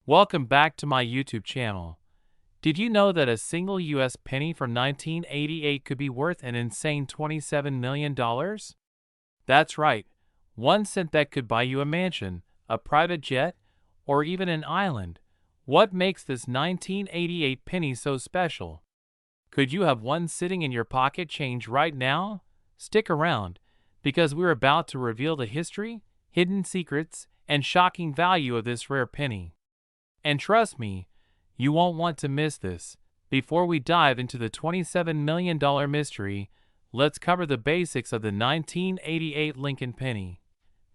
Welcome back to my YouTube channel. Did you know that a single US penny from 1988 could be worth an insane $27 million? That's right, 1 cent that could buy you a mansion, a private jet, or even an island. What makes this 1988 penny so special? Could you have one sitting in your pocket change right now? Stick around, because we're about to reveal the history, hidden secrets, and shocking value of this rare penny. And trust me, you won't want to miss this. Before we dive into the $27 million mystery, let's cover the basics of the 1988 Lincoln penny.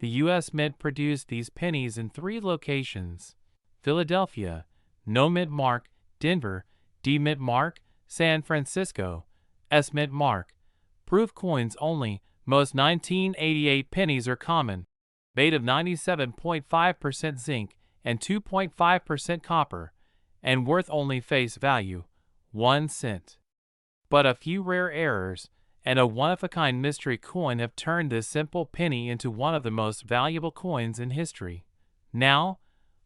The U.S. Mint produced these pennies in 3 locations: Philadelphia, No Mint Mark; Denver, D Mint Mark; San Francisco, S Mint Mark. Proof coins only. Most 1988 pennies are common, made of 97.5% zinc and 2.5% copper, and worth only face value, 1 cent. But a few rare errors and a one-of-a-kind mystery coin have turned this simple penny into one of the most valuable coins in history. Now,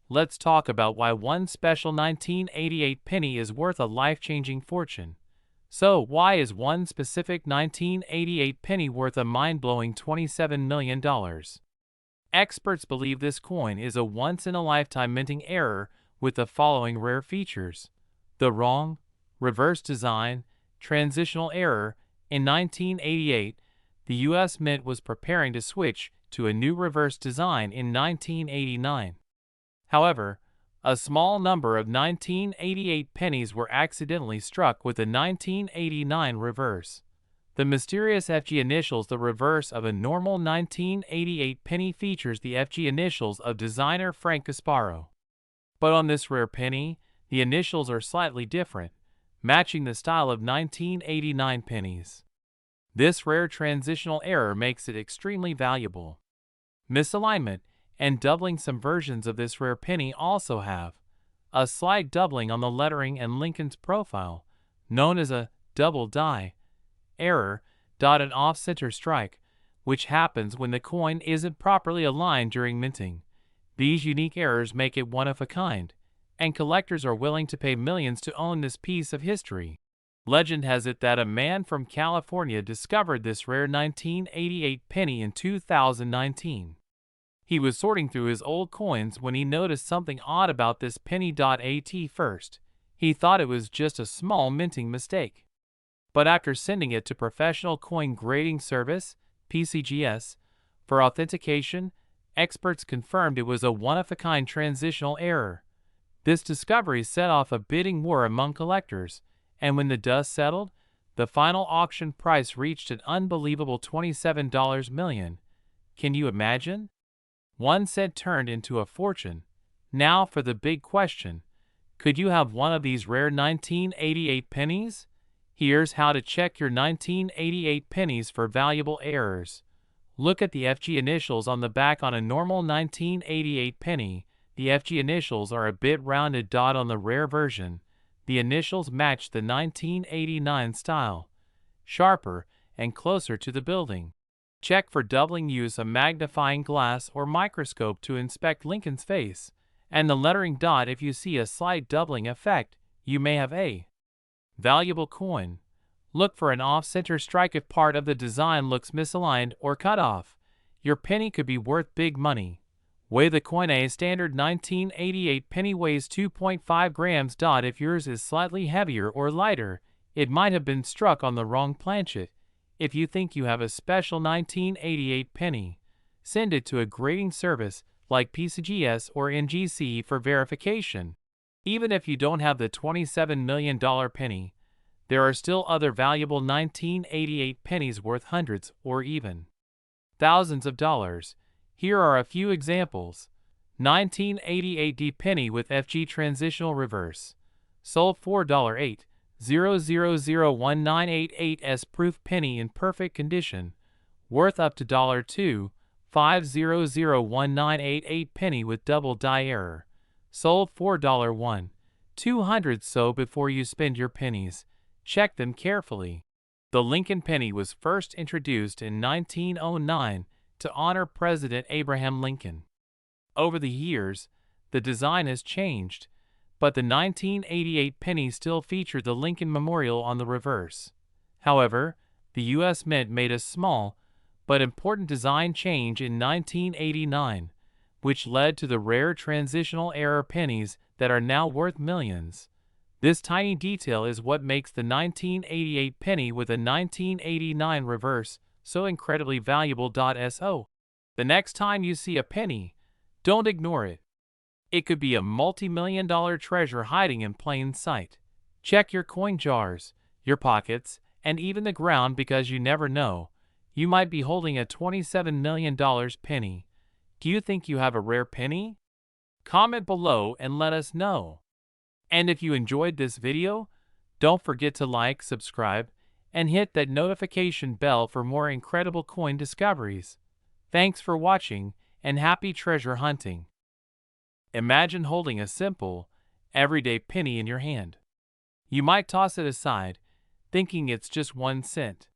let's talk about why one special 1988 penny is worth a life-changing fortune. So, why is one specific 1988 penny worth a mind-blowing $27 million? Experts believe this coin is a once-in-a-lifetime minting error with the following rare features: the wrong, reverse design, transitional error. In 1988, the U.S. Mint was preparing to switch to a new reverse design in 1989. However, a small number of 1988 pennies were accidentally struck with the 1989 reverse. The mysterious FG initials. The reverse of a normal 1988 penny features the FG initials of designer Frank Gasparo. But on this rare penny, the initials are slightly different, matching the style of 1989 pennies. This rare transitional error makes it extremely valuable. Misalignment and doubling. Some versions of this rare penny also have a slight doubling on the lettering and Lincoln's profile, known as a double die error. An off-center strike, which happens when the coin isn't properly aligned during minting. These unique errors make it one of a kind, and collectors are willing to pay millions to own this piece of history. Legend has it that a man from California discovered this rare 1988 penny in 2019. He was sorting through his old coins when he noticed something odd about this penny. At first, he thought it was just a small minting mistake. But after sending it to Professional Coin Grading Service, PCGS, for authentication, experts confirmed it was a one-of-a-kind transitional error. This discovery set off a bidding war among collectors, and when the dust settled, the final auction price reached an unbelievable $27 million. Can you imagine? 1 cent turned into a fortune. Now for the big question: could you have one of these rare 1988 pennies? Here's how to check your 1988 pennies for valuable errors. Look at the FG initials on the back. On a normal 1988 penny, the FG initials are a bit rounded. On the rare version, the initials match the 1989 style, sharper and closer to the building. Check for doubling. Use a magnifying glass or microscope to inspect Lincoln's face and the lettering. If you see a slight doubling effect, you may have a valuable coin. Look for an off-center strike. If part of the design looks misaligned or cut off, your penny could be worth big money. Weigh the coin. A standard 1988 penny weighs 2.5 grams. If yours is slightly heavier or lighter, it might have been struck on the wrong planchet. If you think you have a special 1988 penny, send it to a grading service like PCGS or NGC for verification. Even if you don't have the $27 million penny, there are still other valuable 1988 pennies worth hundreds or even thousands of dollars. Here are a few examples. 1988 D penny with FG transitional reverse. Sold $4.8. 0001988S proof penny in perfect condition. Worth up to $2. 5001988 penny with double die error. Sold $4.1. 200. So before you spend your pennies, check them carefully. The Lincoln penny was first introduced in 1909 to honor President Abraham Lincoln. Over the years, the design has changed, but the 1988 penny still featured the Lincoln Memorial on the reverse. However, the U.S. Mint made a small but important design change in 1989, which led to the rare transitional era pennies that are now worth millions. This tiny detail is what makes the 1988 penny with a 1989 reverse so incredibly valuable. So, the next time you see a penny, don't ignore it. It could be a multi-million-dollar treasure hiding in plain sight. Check your coin jars, your pockets, and even the ground, because you never know. You might be holding a $27 million penny. Do you think you have a rare penny? Comment below and let us know. And if you enjoyed this video, don't forget to like, subscribe, and hit that notification bell for more incredible coin discoveries. Thanks for watching, and happy treasure hunting. Imagine holding a simple, everyday penny in your hand. You might toss it aside, thinking it's just 1 cent.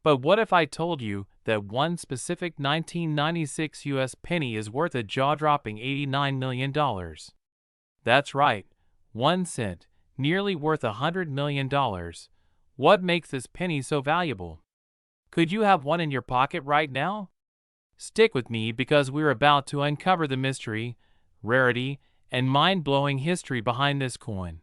But what if I told you that one specific 1996 US penny is worth a jaw-dropping $89 million? That's right, 1 cent, nearly worth $100 million. What makes this penny so valuable? Could you have one in your pocket right now? Stick with me, because we're about to uncover the mystery, rarity, and mind-blowing history behind this coin.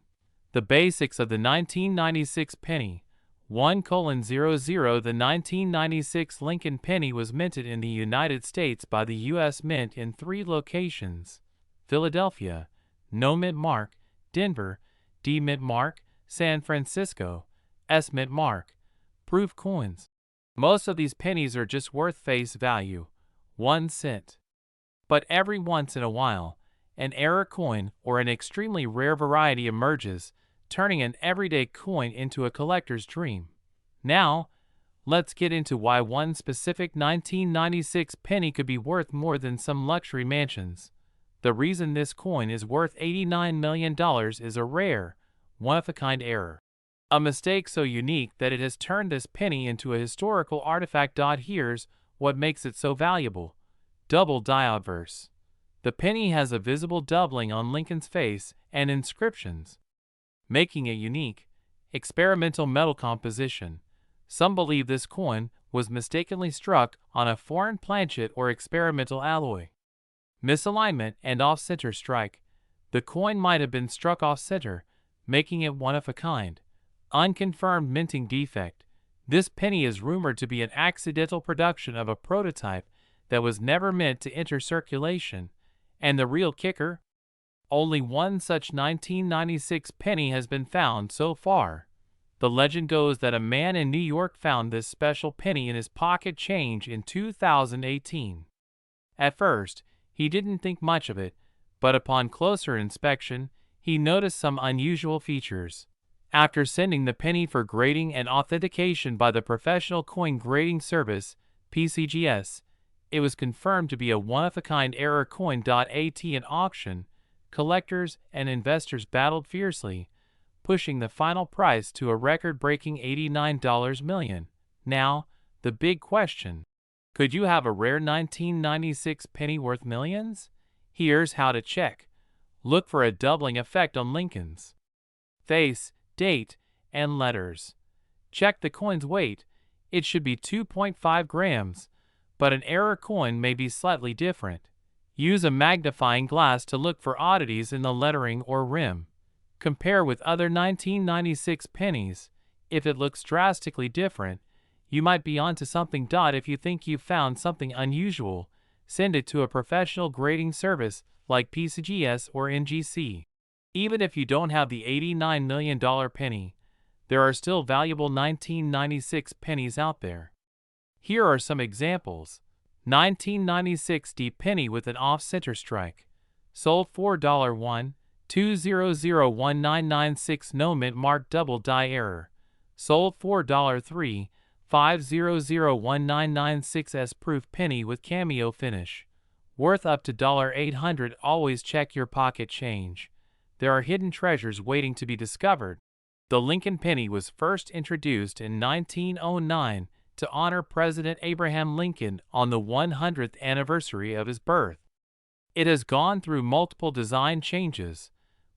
The basics of the 1996 penny. 1:00. The 1996 Lincoln penny was minted in the United States by the U.S. Mint in 3 locations: Philadelphia, No Mint Mark; Denver, D Mint Mark; San Francisco, S Mint Mark. Proof coins. Most of these pennies are just worth face value, 1 cent. But every once in a while, an error coin or an extremely rare variety emerges, turning an everyday coin into a collector's dream. Now, let's get into why one specific 1996 penny could be worth more than some luxury mansions. The reason this coin is worth $89 million is a rare, one-of-a-kind error. A mistake so unique that it has turned this penny into a historical artifact. Here's what makes it so valuable. Double die obverse. The penny has a visible doubling on Lincoln's face and inscriptions, making it unique. Experimental metal composition. Some believe this coin was mistakenly struck on a foreign planchet or experimental alloy. Misalignment and off-center strike. The coin might have been struck off-center, making it one of a kind. Unconfirmed minting defect. This penny is rumored to be an accidental production of a prototype that was never meant to enter circulation. And the real kicker? Only one such 1996 penny has been found so far. The legend goes that a man in New York found this special penny in his pocket change in 2018. At first, he didn't think much of it, but upon closer inspection, he noticed some unusual features. After sending the penny for grading and authentication by the Professional Coin Grading Service, PCGS, it was confirmed to be a one-of-a-kind error coin. At an auction, collectors and investors battled fiercely, pushing the final price to a record-breaking $89 million. Now, the big question: could you have a rare 1996 penny worth millions? Here's how to check. Look for a doubling effect on Lincoln's face, date, and letters. Check the coin's weight. It should be 2.5 grams, but an error coin may be slightly different. Use a magnifying glass to look for oddities in the lettering or rim. Compare with other 1996 pennies. If it looks drastically different, you might be onto something. If you think you've found something unusual, send it to a professional grading service like PCGS or NGC. Even if you don't have the $89 million penny, there are still valuable 1996 pennies out there. Here are some examples. 1996 D penny with an off-center strike. Sold $4.120019996. No Mint Mark double die error. Sold $4.350019996 as proof penny with cameo finish. Worth up to $800. Always check your pocket change. There are hidden treasures waiting to be discovered. The Lincoln penny was first introduced in 1909 to honor President Abraham Lincoln on the 100th anniversary of his birth. It has gone through multiple design changes,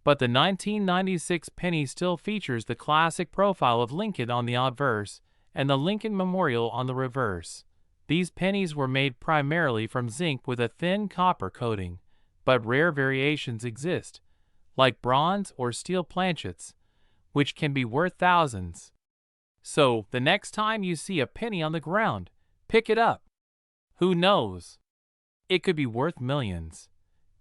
but the 1996 penny still features the classic profile of Lincoln on the obverse and the Lincoln Memorial on the reverse. These pennies were made primarily from zinc with a thin copper coating, but rare variations exist, like bronze or steel planchets, which can be worth thousands. So, the next time you see a penny on the ground, pick it up. Who knows? It could be worth millions.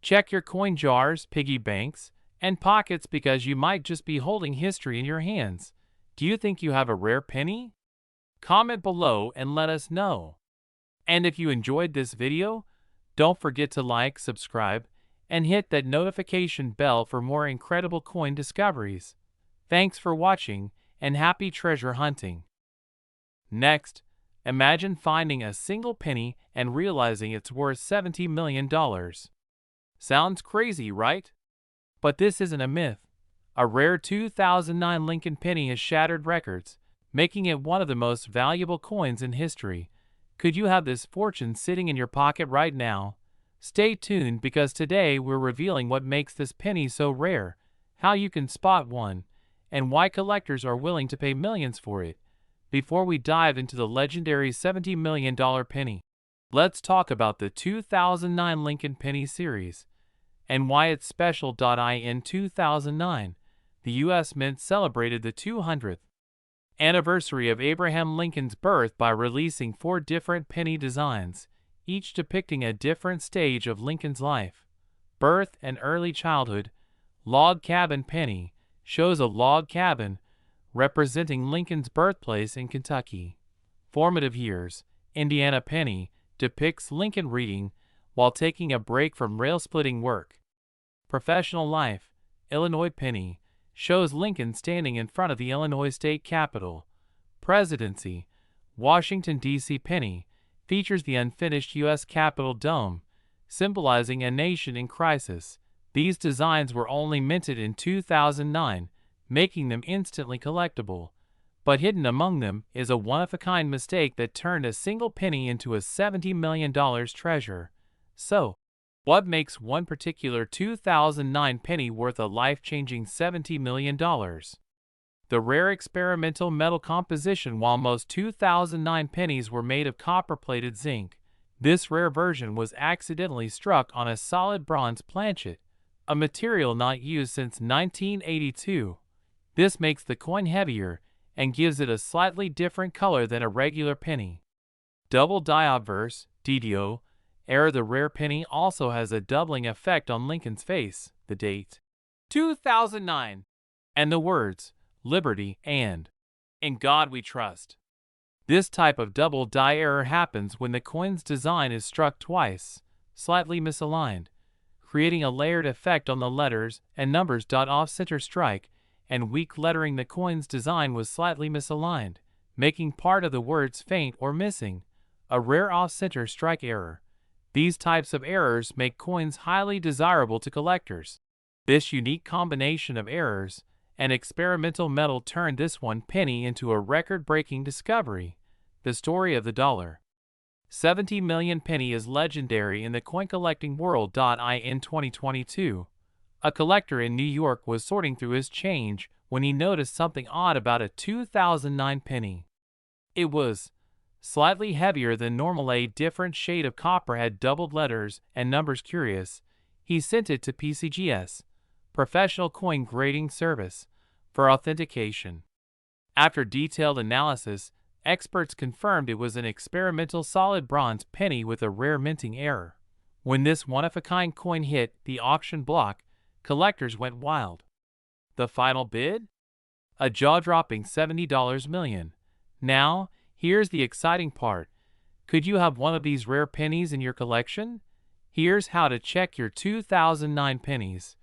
Check your coin jars, piggy banks, and pockets because you might just be holding history in your hands. Do you think you have a rare penny? Comment below and let us know. And if you enjoyed this video, don't forget to like, subscribe, and hit that notification bell for more incredible coin discoveries. Thanks for watching, and happy treasure hunting. Next, imagine finding a single penny and realizing it's worth $70 million. Sounds crazy, right? But this isn't a myth. A rare 2009 Lincoln penny has shattered records, making it one of the most valuable coins in history. Could you have this fortune sitting in your pocket right now? Stay tuned because today we're revealing what makes this penny so rare, how you can spot one, and why collectors are willing to pay millions for it. Before we dive into the legendary $70 million penny, let's talk about the 2009 Lincoln penny series and why it's special. In 2009, the U.S. Mint celebrated the 200th anniversary of Abraham Lincoln's birth by releasing 4 different penny designs, each depicting a different stage of Lincoln's life. Birth and early childhood. Log cabin penny shows a log cabin representing Lincoln's birthplace in Kentucky. Formative years. Indiana penny depicts Lincoln reading while taking a break from rail-splitting work. Professional life. Illinois penny shows Lincoln standing in front of the Illinois State Capitol. Presidency. Washington, D.C. penny features the unfinished U.S. Capitol dome, symbolizing a nation in crisis. These designs were only minted in 2009, making them instantly collectible. But hidden among them is a one-of-a-kind mistake that turned a single penny into a $70 million treasure. So, what makes one particular 2009 penny worth a life-changing $70 million? The rare experimental metal composition. While most 2009 pennies were made of copper-plated zinc, this rare version was accidentally struck on a solid bronze planchet, a material not used since 1982. This makes the coin heavier and gives it a slightly different color than a regular penny. Double die obverse, DDO, error. The rare penny also has a doubling effect on Lincoln's face, the date 2009, and the words Liberty and In God We Trust. This type of double die error happens when the coin's design is struck twice, slightly misaligned, creating a layered effect on the letters and numbers. Off-center strike and weak lettering. The coin's design was slightly misaligned, making part of the words faint or missing, a rare off-center strike error. These types of errors make coins highly desirable to collectors. This unique combination of errors and experimental metal turned this one penny into a record-breaking discovery. The story of the $70 million penny is legendary in the coin collecting world. In 2022, a collector in New York was sorting through his change when he noticed something odd about a 2009 penny. It was slightly heavier than normal. A different shade of copper had doubled letters and numbers. Curious, he sent it to PCGS, Professional Coin Grading Service, for authentication. After detailed analysis, experts confirmed it was an experimental solid bronze penny with a rare minting error. When this one-of-a-kind coin hit the auction block, collectors went wild. The final bid? A jaw-dropping $70 million. Now, here's the exciting part. Could you have one of these rare pennies in your collection? Here's how to check your 2009 pennies.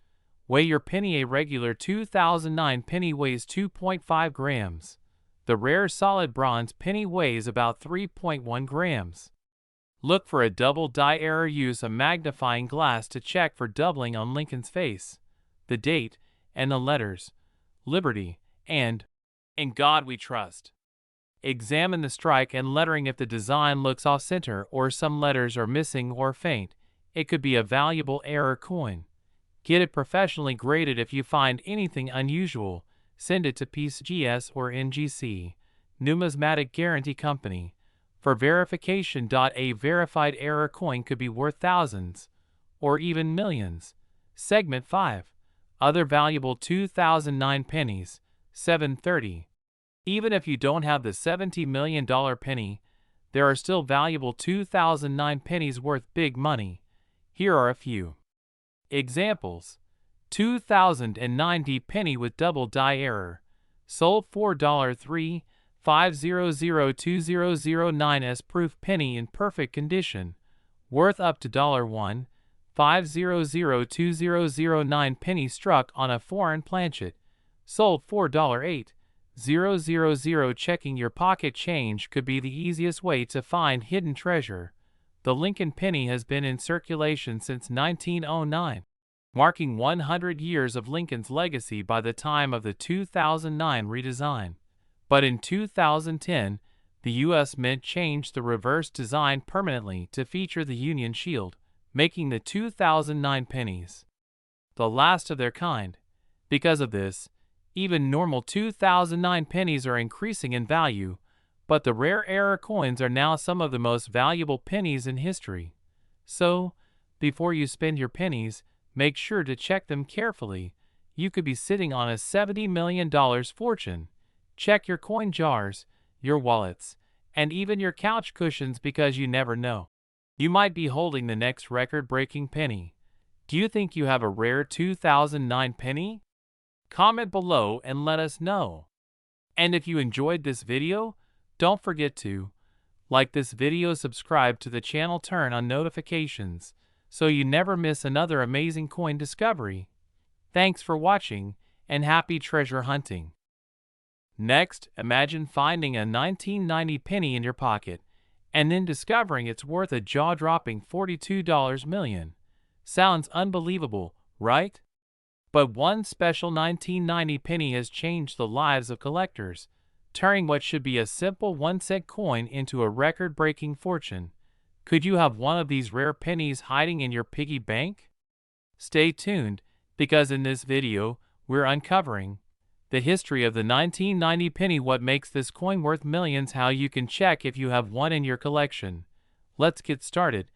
Weigh your penny. A regular 2009 penny weighs 2.5 grams. The rare solid bronze penny weighs about 3.1 grams. Look for a double die error. Use a magnifying glass to check for doubling on Lincoln's face, the date, and the letters Liberty and In God We Trust. Examine the strike and lettering. If the design looks off-center or some letters are missing or faint, it could be a valuable error coin. Get it professionally graded. If you find anything unusual, send it to PCGS or NGC, Numismatic Guarantee Company, for verification. A verified error coin could be worth thousands, or even millions. Segment 5. Other valuable 2009 pennies, 730. Even if you don't have the $70 million penny, there are still valuable 2009 pennies worth big money. Here are a few examples. 2009 penny with double die error, sold $4.3. 5002009 as proof penny in perfect condition, worth up to $1. 5002009 penny struck on a foreign planchet, sold $4.8. Checking your pocket change could be the easiest way to find hidden treasure. The Lincoln penny has been in circulation since 1909, marking 100 years of Lincoln's legacy by the time of the 2009 redesign. But in 2010, the U.S. Mint changed the reverse design permanently to feature the Union Shield, making the 2009 pennies the last of their kind. Because of this, even normal 2009 pennies are increasing in value, but the rare error coins are now some of the most valuable pennies in history. So, before you spend your pennies, make sure to check them carefully. You could be sitting on a $70 million fortune. Check your coin jars, your wallets, and even your couch cushions, because you never know. You might be holding the next record-breaking penny. Do you think you have a rare 2009 penny? Comment below and let us know. And if you enjoyed this video, don't forget to like this video, subscribe to the channel, turn on notifications so you never miss another amazing coin discovery. Thanks for watching and happy treasure hunting. Next, imagine finding a 1990 penny in your pocket and then discovering it's worth a jaw-dropping $42 million. Sounds unbelievable, right? But one special 1990 penny has changed the lives of collectors, turning what should be a simple 1-cent coin into a record-breaking fortune. Could you have one of these rare pennies hiding in your piggy bank? Stay tuned, because in this video, we're uncovering the history of the 1990 penny, what makes this coin worth millions, how you can check if you have one in your collection. Let's get started.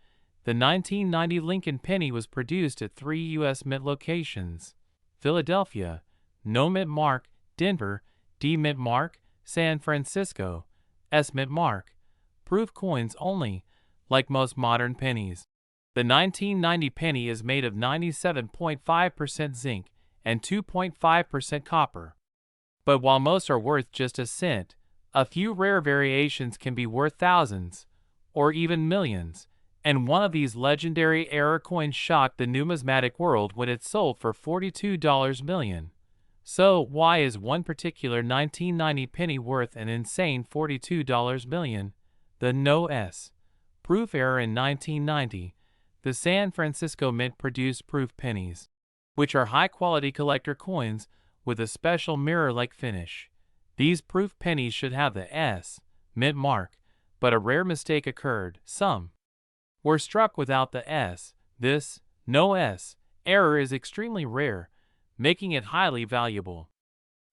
The 1990 Lincoln penny was produced at 3 U.S. Mint locations: Philadelphia, No Mint Mark; Denver, D Mint Mark; San Francisco, S Mint Mark. Proof coins only, like most modern pennies. The 1990 penny is made of 97.5% zinc and 2.5% copper. But while most are worth just a cent, a few rare variations can be worth thousands, or even millions, and one of these legendary error coins shocked the numismatic world when it sold for $42 million. So, why is one particular 1990 penny worth an insane $42 million? The no-s proof error. In 1990, the San Francisco Mint produced proof pennies, which are high-quality collector coins with a special mirror-like finish. These proof pennies should have the S Mint mark, but a rare mistake occurred. Some were struck without the S. This no-s error is extremely rare, making it highly valuable.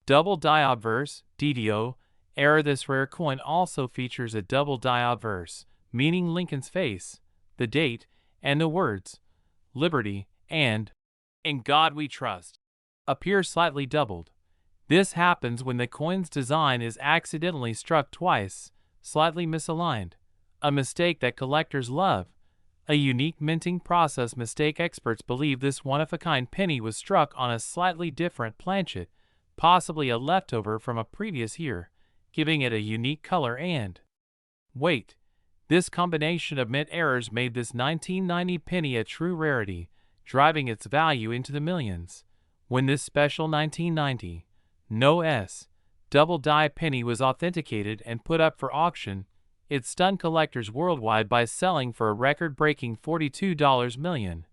Double die obverse DDO error. This rare coin also features a double die obverse, meaning Lincoln's face, the date, and the words Liberty and In God We Trust appear slightly doubled. This happens when the coin's design is accidentally struck twice, slightly misaligned, a mistake that collectors love. A unique minting process mistake. Experts believe this one-of-a-kind penny was struck on a slightly different planchet, possibly a leftover from a previous year, giving it a unique color and weight. This combination of mint errors made this 1990 penny a true rarity, driving its value into the millions. When this special 1990 no-s double die penny was authenticated and put up for auction, it stunned collectors worldwide by selling for a record-breaking $42 million.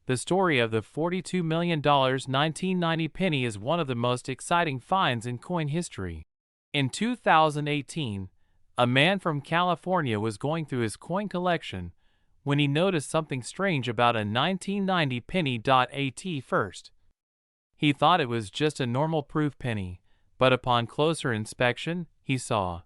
The story of the $42 million 1990 penny is one of the most exciting finds in coin history. In 2018, a man from California was going through his coin collection when he noticed something strange about a 1990 penny. First, he thought it was just a normal proof penny, but upon closer inspection, he saw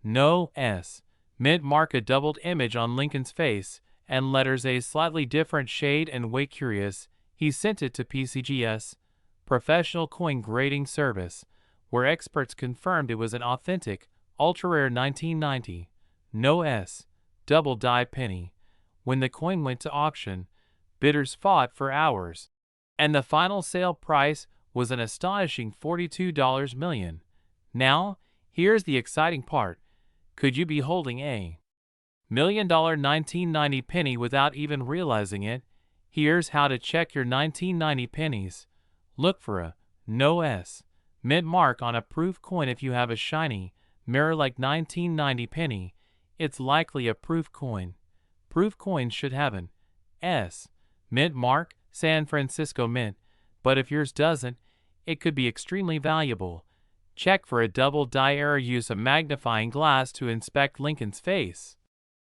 no S. Mint mark, a doubled image on Lincoln's face, and letters a slightly different shade and weight. Curious, he sent it to PCGS, Professional Coin Grading Service, where experts confirmed it was an authentic, ultra-rare 1990, no S, double die penny. When the coin went to auction, bidders fought for hours, and the final sale price was an astonishing $42 million. Now, here's the exciting part. Could you be holding a $1 million 1990 penny without even realizing it? Here's how to check your 1990 pennies. Look for a no S mint mark on a proof coin. If you have a shiny, mirror-like 1990 penny, it's likely a proof coin. Proof coins should have an S mint mark, San Francisco Mint, but if yours doesn't, it could be extremely valuable. Check for a double die error. Use a magnifying glass to inspect Lincoln's face,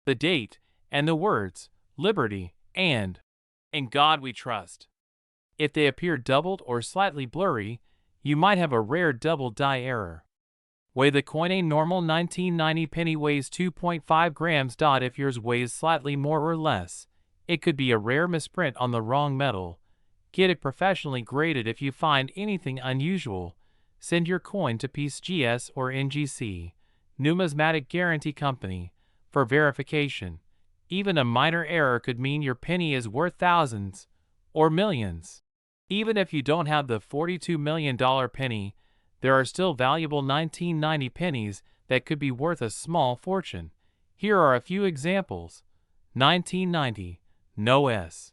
the date, and the words Liberty and In God We Trust. If they appear doubled or slightly blurry, you might have a rare double die error. Weigh the coin. A normal 1990 penny weighs 2.5 grams. If yours weighs slightly more or less, it could be a rare misprint on the wrong metal. Get it professionally graded. If you find anything unusual, send your coin to PCGS or NGC, Numismatic Guarantee Company, for verification. Even a minor error could mean your penny is worth thousands or millions. Even if you don't have the $42 million penny, there are still valuable 1990 pennies that could be worth a small fortune. Here are a few examples. 1990, no S.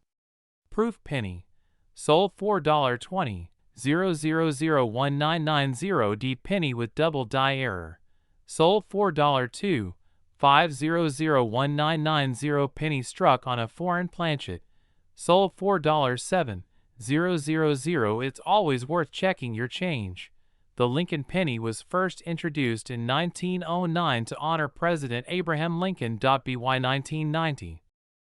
Proof penny. Sold $4.20. 0001990 penny with double die error. Sold $4.02. 5001990 penny struck on a foreign planchet. Sold $4.07. 000. It's always worth checking your change. The Lincoln penny was first introduced in 1909 to honor President Abraham Lincoln. By 1990.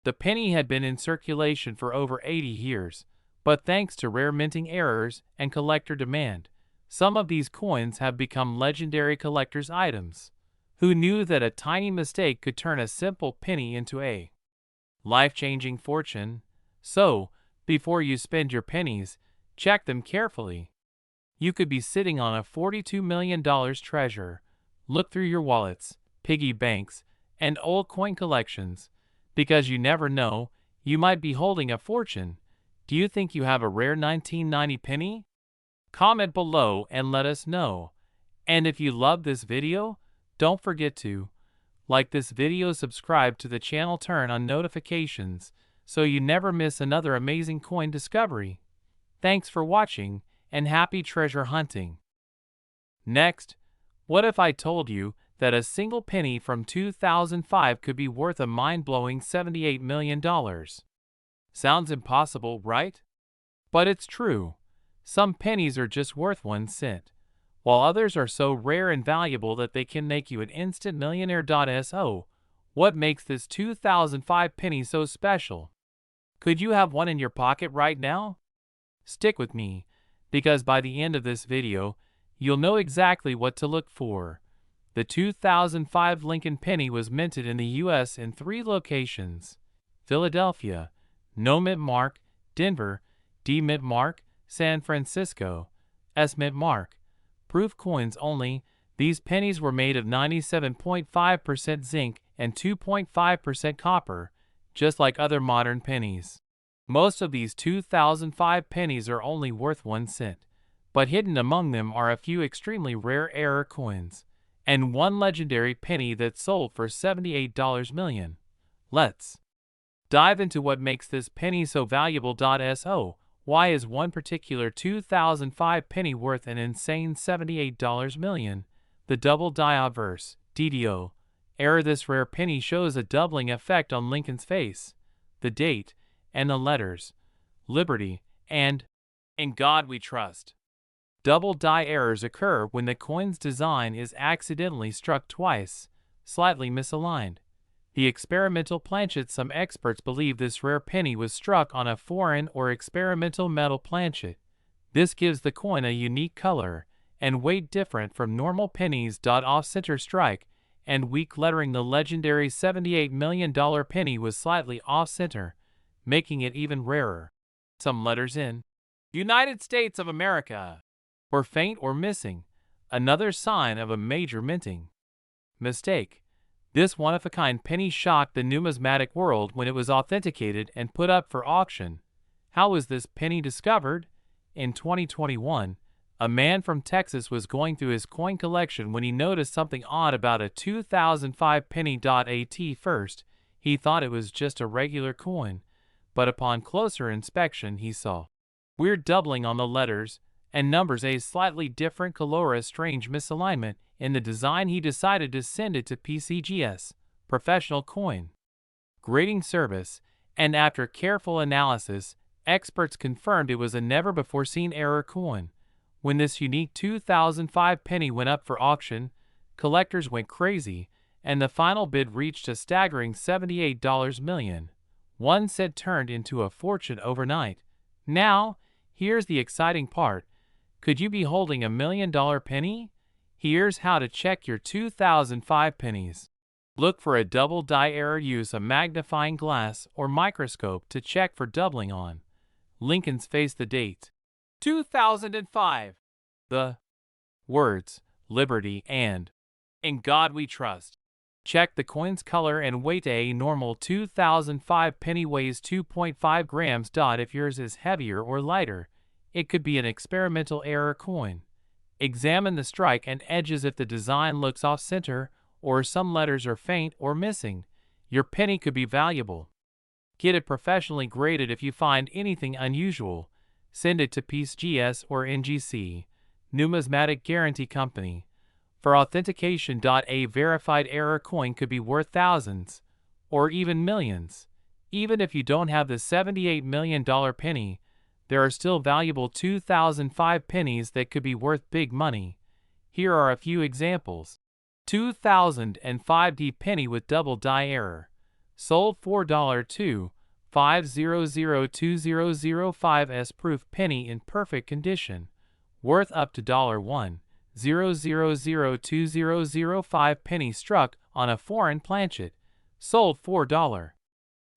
The penny had been in circulation for over 80 years, but thanks to rare minting errors and collector demand, some of these coins have become legendary collector's items. Who knew that a tiny mistake could turn a simple penny into a life-changing fortune? So, before you spend your pennies, check them carefully. You could be sitting on a $42 million treasure. Look through your wallets, piggy banks, and old coin collections, because you never know, you might be holding a fortune. Do you think you have a rare 1990 penny? Comment below and let us know. And if you love this video, don't forget to like this video, subscribe to the channel, turn on notifications so you never miss another amazing coin discovery. Thanks for watching and happy treasure hunting. Next, what if I told you that a single penny from 2005 could be worth a mind-blowing $78 million? Sounds impossible, right? But it's true. Some pennies are just worth 1 cent, while others are so rare and valuable that they can make you an instant millionaire. So, what makes this 2005 penny so special? Could you have one in your pocket right now? Stick with me, because by the end of this video, you'll know exactly what to look for. The 2005 Lincoln penny was minted in the U.S. in 3 locations: Philadelphia, no mint mark; Denver, D mint mark; San Francisco, S mint mark. Proof coins only. These pennies were made of 97.5% zinc and 2.5% copper, just like other modern pennies. Most of these 2005 pennies are only worth 1 cent, but hidden among them are a few extremely rare error coins, and one legendary penny that sold for $78 million. Let's dive into what makes this penny so valuable. So, why is one particular 2005 penny worth an insane $78 million? The double die obverse, DDO, error. This rare penny shows a doubling effect on Lincoln's face, the date, and the letters Liberty and In God We Trust. Double die errors occur when the coin's design is accidentally struck twice, slightly misaligned. The experimental planchet. Some experts believe this rare penny was struck on a foreign or experimental metal planchet. This gives the coin a unique color and weight different from normal pennies. Off-center strike and weak lettering. The legendary $78 million penny was slightly off-center, making it even rarer. Some letters in United States of America were faint or missing, another sign of a major minting mistake. This one-of-a-kind penny shocked the numismatic world when it was authenticated and put up for auction. How was this penny discovered? In 2021, a man from Texas was going through his coin collection when he noticed something odd about a 2005 penny. At first, he thought it was just a regular coin, but upon closer inspection he saw weird doubling on the letters and numbers, a slightly different color, a strange misalignment in the design. He decided to send it to PCGS, Professional Coin Grading Service, and after careful analysis, experts confirmed it was a never-before-seen error coin. When this unique 2005 penny went up for auction, collectors went crazy, and the final bid reached a staggering $78 million. One said turned into a fortune overnight. Now, here's the exciting part. Could you be holding $1 million penny? Here's how to check your 2005 pennies. Look for a double die error. Use a magnifying glass or microscope to check for doubling on Lincoln's face. The date 2005. The words Liberty and In God We Trust. Check the coin's color and weight. A normal 2005 penny weighs 2.5 grams. If yours is heavier or lighter, it could be an experimental error coin. Examine the strike and edges. If the design looks off-center or some letters are faint or missing, your penny could be valuable. Get it professionally graded. If you find anything unusual, send it to PCGS or NGC, Numismatic Guarantee Company, for authentication. A verified error coin could be worth thousands or even millions. Even if you don't have the $78 million penny, there are still valuable 2005 pennies that could be worth big money. Here are a few examples. 2005 D penny with double die error. Sold $4 5002005 proof penny in perfect condition. Worth up to $1,0002005 penny struck on a foreign planchet. Sold $4.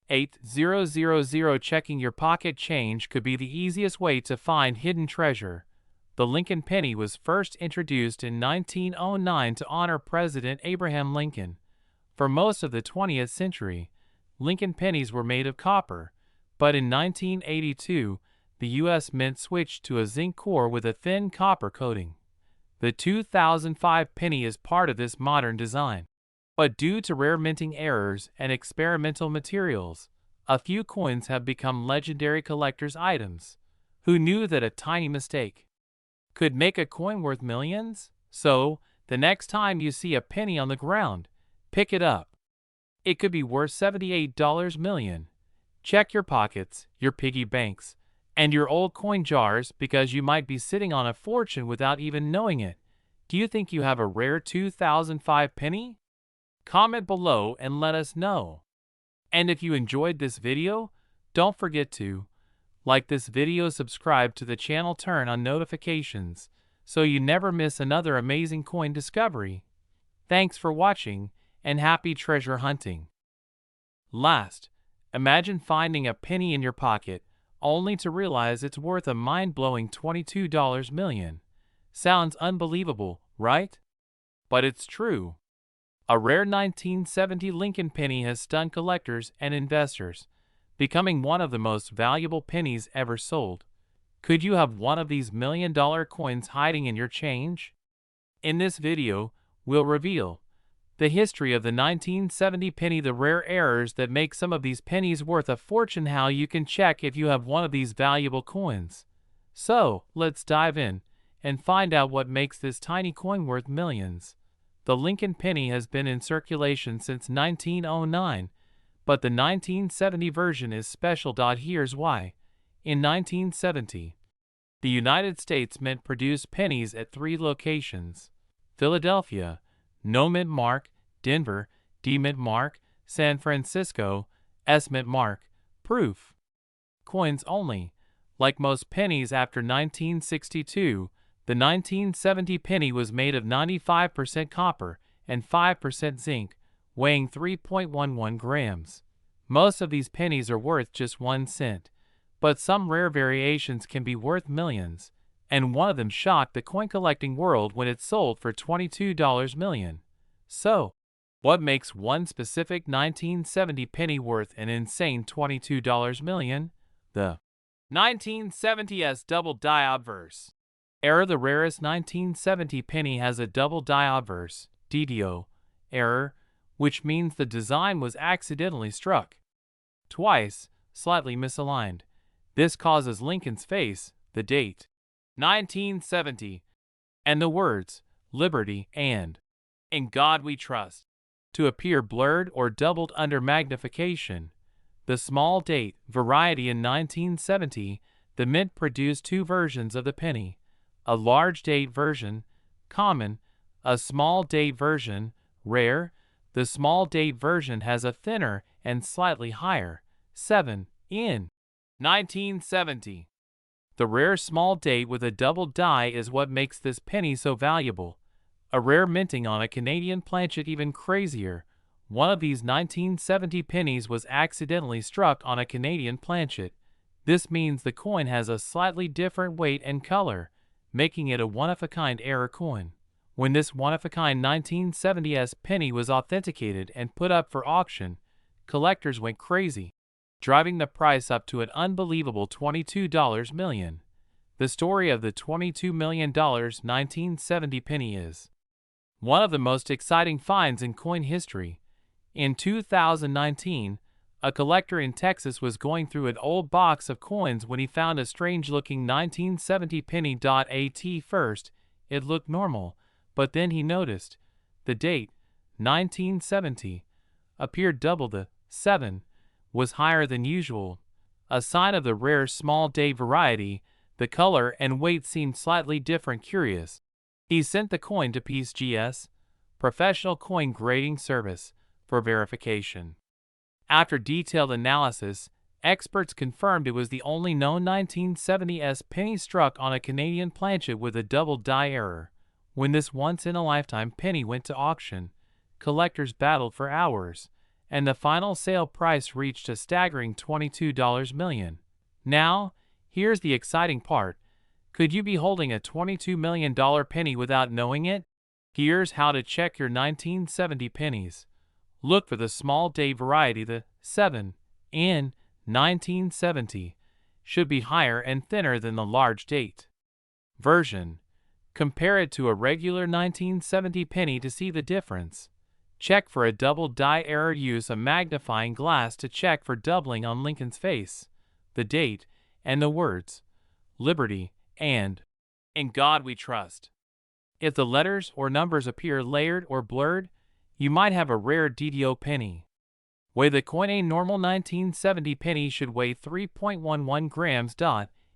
8000. Checking your pocket change could be the easiest way to find hidden treasure. The Lincoln penny was first introduced in 1909 to honor President Abraham Lincoln. For most of the 20th century, Lincoln pennies were made of copper, but in 1982, the U.S. Mint switched to a zinc core with a thin copper coating. The 2005 penny is part of this modern design. But due to rare minting errors and experimental materials, a few coins have become legendary collector's items. Who knew that a tiny mistake could make a coin worth millions? So, the next time you see a penny on the ground, pick it up. It could be worth $78 million. Check your pockets, your piggy banks, and your old coin jars, because you might be sitting on a fortune without even knowing it. Do you think you have a rare 2005 penny? Comment below and let us know. And if you enjoyed this video, don't forget to like this video, subscribe to the channel, turn on notifications so you never miss another amazing coin discovery. Thanks for watching and happy treasure hunting. Last, imagine finding a penny in your pocket only to realize it's worth a mind-blowing $22 million. Sounds unbelievable, right? But it's true. A rare 1970 Lincoln penny has stunned collectors and investors, becoming one of the most valuable pennies ever sold. Could you have one of these million-dollar coins hiding in your change? In this video, we'll reveal the history of the 1970 penny, the rare errors that make some of these pennies worth a fortune, how you can check if you have one of these valuable coins. So, let's dive in and find out what makes this tiny coin worth millions. The Lincoln penny has been in circulation since 1909, but the 1970 version is special. Here's why. In 1970, the United States Mint produced pennies at 3 locations: Philadelphia, no mint mark; Denver, D mint mark; San Francisco, estimate mark, proof. Coins only. Like most pennies after 1962, the 1970 penny was made of 95% copper and 5% zinc, weighing 3.11 grams. Most of these pennies are worth just 1 cent, but some rare variations can be worth millions, and one of them shocked the coin collecting world when it sold for $22 million. So, what makes one specific 1970 penny worth an insane $22 million? The 1970s double die obverse. Error: the rarest 1970 penny has a double die obverse (DDO) error, which means the design was accidentally struck twice, slightly misaligned. This causes Lincoln's face, the date 1970, and the words "Liberty" and "In God We Trust" to appear blurred or doubled under magnification. The small date variety in 1970, the mint produced two versions of the penny: a large date version, common; a small date version, rare. The small date version has a thinner and slightly higher 7 in 1970. The rare small date with a double die is what makes this penny so valuable. A rare minting on a Canadian planchet even crazier. One of these 1970 pennies was accidentally struck on a Canadian planchet. This means the coin has a slightly different weight and color, making it a one-of-a-kind error coin. When this one-of-a-kind 1970s penny was authenticated and put up for auction, collectors went crazy, driving the price up to an unbelievable $22 million. The story of the $22 million 1970 penny is one of the most exciting finds in coin history. In 2019, a collector in Texas was going through an old box of coins when he found a strange-looking 1970 penny. At first, it looked normal, but then he noticed the date, 1970, appeared double. The 7 was higher than usual, a sign of the rare small date variety. The color and weight seemed slightly different. Curious. He sent the coin to PCGS, Professional Coin Grading Service, for verification. After detailed analysis, experts confirmed it was the only known 1970s penny struck on a Canadian planchet with a double die error. When this once-in-a-lifetime penny went to auction, collectors battled for hours, and the final sale price reached a staggering $22 million. Now, here's the exciting part. Could you be holding a $22 million penny without knowing it? Here's how to check your 1970 pennies. Look for the small date variety. The 7 in 1970 should be higher and thinner than the large date version. Compare it to a regular 1970 penny to see the difference. Check for a double die error. Use a magnifying glass to check for doubling on Lincoln's face, the date, and the words "Liberty" and "In God We Trust." If the letters or numbers appear layered or blurred, you might have a rare DDO penny. Weigh the coin. A normal 1970 penny should weigh 3.11 grams.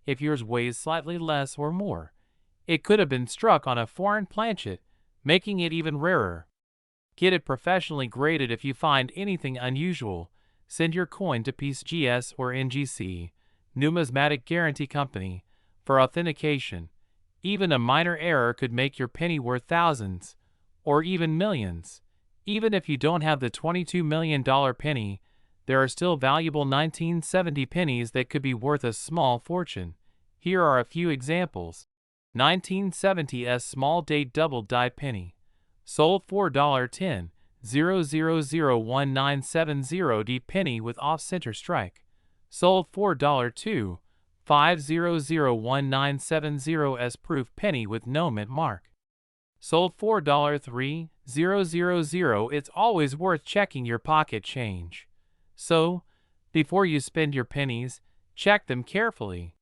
If yours weighs slightly less or more, it could have been struck on a foreign planchet, making it even rarer. Get it professionally graded. If you find anything unusual, send your coin to PCGS or NGC, Numismatic Guarantee Company, for authentication. Even a minor error could make your penny worth thousands, or even millions. Even if you don't have the $22 million penny, there are still valuable 1970 pennies that could be worth a small fortune. Here are a few examples. 1970s small date double die penny. Sold $4.10, 0001970 penny with off-center strike. Sold $4.2, 5001970 as proof penny with no mint mark. Sold $4.3, 000. It's always worth checking your pocket change. So, before you spend your pennies, check them carefully.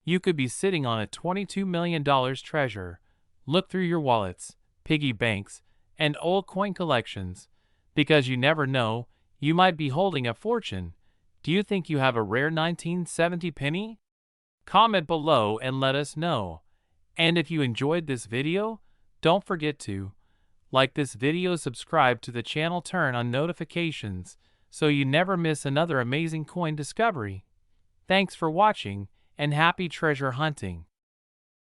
You could be sitting on a $22 million treasure. Look through your wallets, piggy banks, and old coin collections, because you never know, you might be holding a fortune. Do you think you have a rare 1970 penny? Comment below and let us know. And if you enjoyed this video, don't forget to Like this video, subscribe to the channel, turn on notifications so you never miss another amazing coin discovery. Thanks for watching and happy treasure hunting.